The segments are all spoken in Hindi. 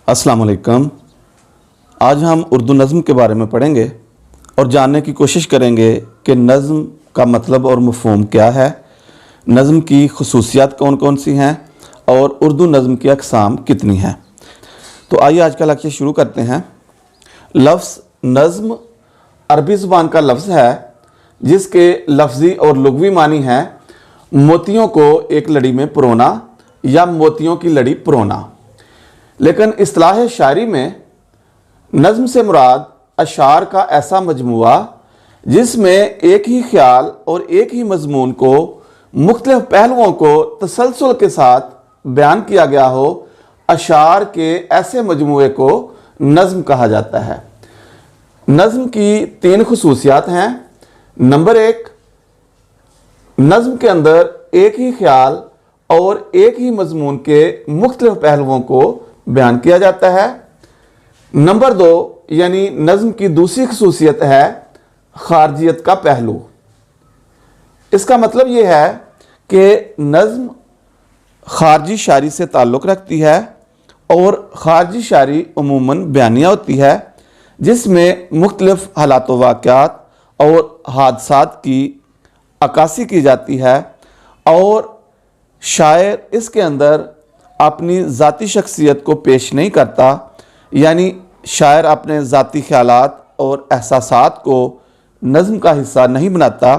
अस्सलाम वालेकुम। आज हम उर्दू नज़्म के बारे में पढ़ेंगे और जानने की कोशिश करेंगे कि नज़्म का मतलब और मफ़हूम क्या है, नज़्म की खसूसियात कौन कौन सी हैं और उर्दू नज़्म की अक़साम कितनी हैं। तो आइए आज का लेक्चर शुरू करते हैं। लफ्ज़ नज़्म अरबी ज़ुबान का लफ्ज़ है जिसके लफ्ज़ी और लुग़वी मानी हैं मोतियों को एक लड़ी में परोना या मोतियों की लड़ी परोना। लेकिन इस्तिलाह शायरी में नज़्म से मुराद अशार का ऐसा मजमुआ जिसमें एक ही ख्याल और एक ही मजमून को मुख्तलिफ पहलुओं को तसलसल के साथ बयान किया गया हो, अशार के ऐसे मजमुए को नज़्म कहा जाता है। नज़्म की तीन खसूसियात हैं। नंबर एक, नज़्म के अंदर एक ही ख्याल और एक ही मजमून के मुख्तलिफ पहलुओं को बयान किया जाता है। नंबर दो, यानी नज़्म की दूसरी खसूसियत है खारजियत का पहलू। इसका मतलब यह है कि नज़्म खारजी शायरी से ताल्लुक़ रखती है और खारजी शायरी उमूमन बयानिया होती है जिसमें मुख्तलिफ हालात व वाक़यात और हादसात की अक्कासी की जाती है और शायर इसके अंदर अपनी ज़ाती शख्सियत को पेश नहीं करता, यानी शायर अपने ज़ाती ख़यालात और एहसासात को नज़्म का हिस्सा नहीं बनाता,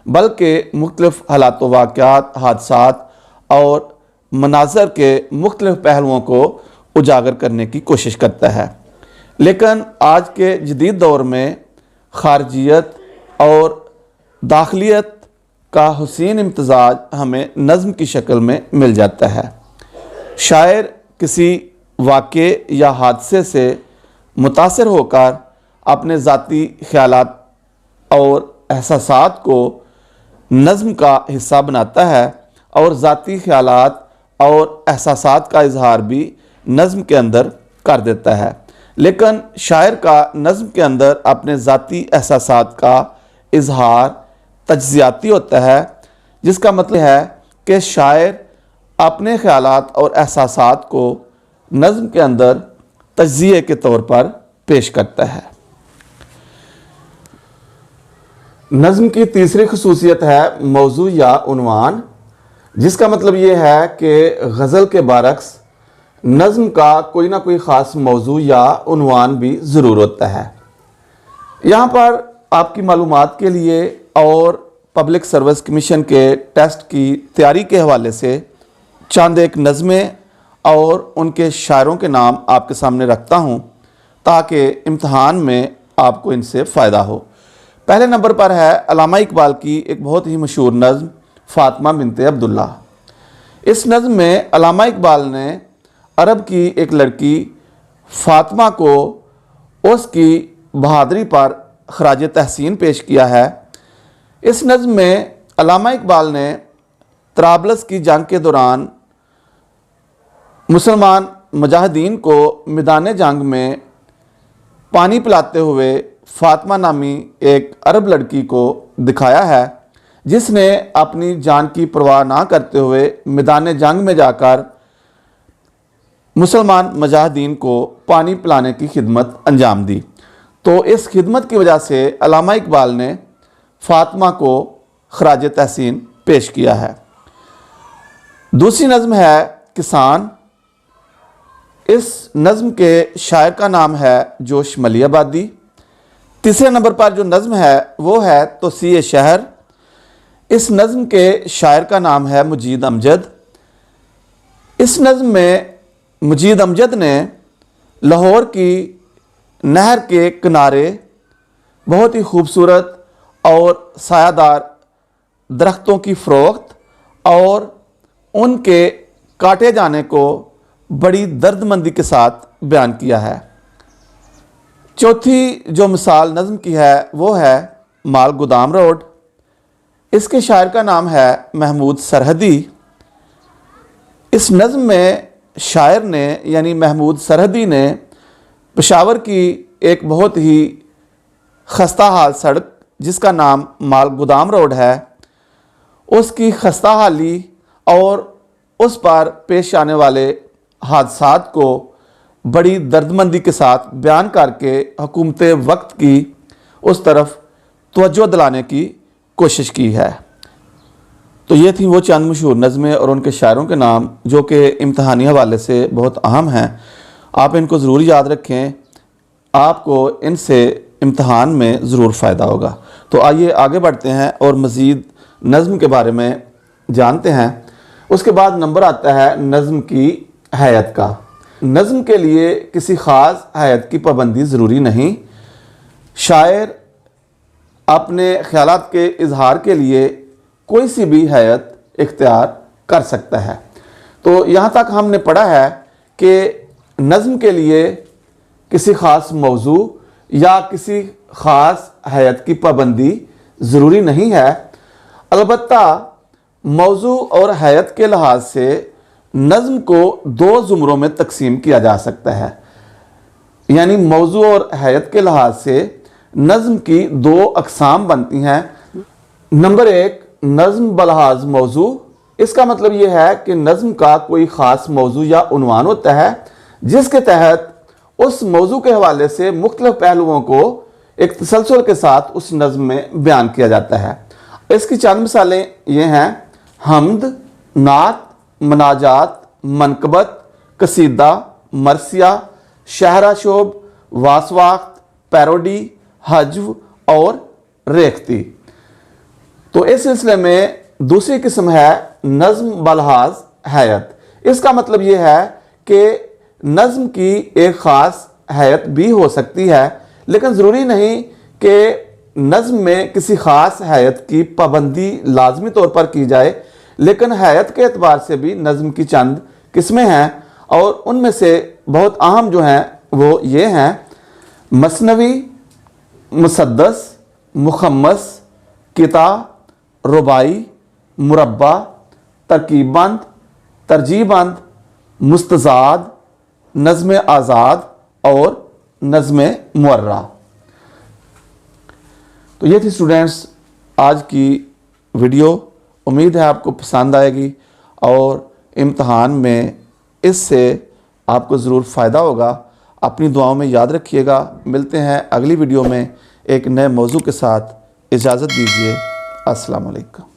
बल्कि मुख्तलिफ हालात व वाक़यात, हादसात और मनाज़र के मुख्तलिफ पहलुओं को उजागर करने की कोशिश करता है। लेकिन आज के जदीद दौर में खारजियत और दाखिलियत का हुसैन इम्तज़ाज हमें नज़्म की शक्ल में मिल जाता है। शायर किसी वाक़े या हादसे से मुतासिर होकर अपने ज़ाती ख़यालात और एहसासात को नज़्म का हिस्सा बनाता है और ज़ाती ख़यालात और एहसासात का इजहार भी नज़्म के अंदर कर देता है। लेकिन शायर का नज़्म के अंदर अपने ज़ाती एहसासात का इजहार तज्ज़ियाती होता है, जिसका मतलब है कि शायर अपने ख़यालात और एहसासात को नज़्म के अंदर तज्ज़िये के तौर पर पेश करता है। नज़्म की तीसरी खसूसियत है मौजू या उन्वान, जिसका मतलब ये है कि गज़ल के बरअक्स नज़्म का कोई ना कोई ख़ास मौजू या उन्वान भी ज़रूर होता है। यहाँ पर आपकी मालूमात के लिए और पब्लिक सर्विस कमीशन के टेस्ट की तैयारी के हवाले से चंद एक नज़में और उनके शायरों के नाम आपके सामने रखता हूँ ताकि इम्तहान में आपको इनसे फ़ायदा हो। पहले नंबर पर है अल्लामा इकबाल की एक बहुत ही मशहूर नज़्म फ़ातिमा बिन्ते अब्दुल्ला। इस नज़्म में अल्लामा इकबाल ने अरब की एक लड़की फ़ातिमा को उसकी बहादुरी पर ख़राज तहसीन पेश किया है। इस नज़्म में अल्लामा इकबाल ने तराबलस की जंग के दौरान मुसलमान मुजाहिदीन को मैदान जंग में पानी पिलाते हुए फ़ातिमा नामी एक अरब लड़की को दिखाया है, जिसने अपनी जान की परवाह ना करते हुए मैदान जंग में जाकर मुसलमान मुजाहिदीन को पानी पिलाने की खिदमत अंजाम दी। तो इस खिदमत की वजह से अल्लामा इकबाल ने फ़ातिमा को ख़राज तहसीन पेश किया है। दूसरी नज़्म है किसान। इस नज़्म के शायर का नाम है जोश मलियाबादी। तीसरे नंबर पर जो नज़्म है वो है तोसीए शहर। इस नज़्म के शायर का नाम है मुजीद अमजद। इस नज़्म में मुजीद अमजद ने लाहौर की नहर के किनारे बहुत ही खूबसूरत और सायादार दरख्तों की फ़रोख्त और उनके काटे जाने को बड़ी दर्दमंदी के साथ बयान किया है। चौथी जो मिसाल नज़्म की है वो है माल गोदाम रोड। इसके शायर का नाम है महमूद सरहदी। इस नज़्म में शायर ने यानी महमूद सरहदी ने पेशावर की एक बहुत ही खस्ता हाल सड़क जिसका नाम माल गोदाम रोड है, उसकी खस्ता हाली और उस पर पेश आने वाले हादसात को बड़ी दर्दमंदी के साथ बयान करके हुकूमत वक्त की उस तरफ तवज्जो दिलाने की कोशिश की है। तो ये थी वो चंद मशहूर नज़में और उनके शायरों के नाम जो कि इम्तहानी हवाले से बहुत अहम हैं। आप इनको ज़रूर याद रखें, आपको इनसे इम्तहान में ज़रूर फ़ायदा होगा। तो आइए आगे बढ़ते हैं और मज़ीद नज़्म के बारे में जानते हैं। उसके बाद नंबर आता है नज़्म की हैयत का। नज़्म के लिए किसी ख़ास हैयत की पाबंदी ज़रूरी नहीं। शायर अपने ख़यालात के इजहार के लिए कोई सी भी हैयत इख्तियार कर सकता है। तो यहाँ तक हमने पढ़ा है कि नज़्म के लिए किसी ख़ास मौजू या किसी ख़ास हैयत की पाबंदी ज़रूरी नहीं है। अलबत्ता मौजू और हैयत के लिहाज से नज़्म को दो ज़ुमरों में तकसीम किया जा सकता है। यानी मौजू और हैयत के लिहाज से नज़्म की दो अक़साम बनती हैं। नंबर एक, नज़्म बलहाज मौजू। इसका मतलब यह है कि नज़्म का कोई ख़ास मौजू या उन्वान होता है जिसके तहत उस मौजू के हवाले से मुख्तलिफ पहलुओं को एक तसलसल के साथ उस नज़्म में बयान किया जाता है। इसकी चंद मिसालें ये हैं: हम्द, नात, मनाजात, मनकबत, कसीदा, मरसिया, शहरा शोब, वासवाख्त, पैरोडी, हज्व और रेख्ती। तो इस सिलसिले में दूसरी किस्म है नज़्म बलहाज हैयत। इसका मतलब यह है कि नज़्म की एक ख़ास हैयत भी हो सकती है, लेकिन ज़रूरी नहीं कि नज़्म में किसी ख़ास हैयत की पाबंदी लाजमी तौर पर की जाए। लेकिन हैयत के एतबार से भी नज़्म की चंद किस्में हैं और उनमें से बहुत अहम जो हैं वो ये हैं: मसनवी, मुसद्दस, मुखम्मस, किता, रुबाई, मुरब्बा, तरकीबबंद, तरजीबबंद, मुस्तज़ाद, नज़्म आज़ाद और नज़्म मुअर्रा। तो ये थी स्टूडेंट्स आज की वीडियो। उम्मीद है आपको पसंद आएगी और इम्तहान में इससे आपको ज़रूर फ़ायदा होगा। अपनी दुआओं में याद रखिएगा। मिलते हैं अगली वीडियो में एक नए मौजू के साथ। इजाज़त दीजिए। अस्सलाम वालेकुम।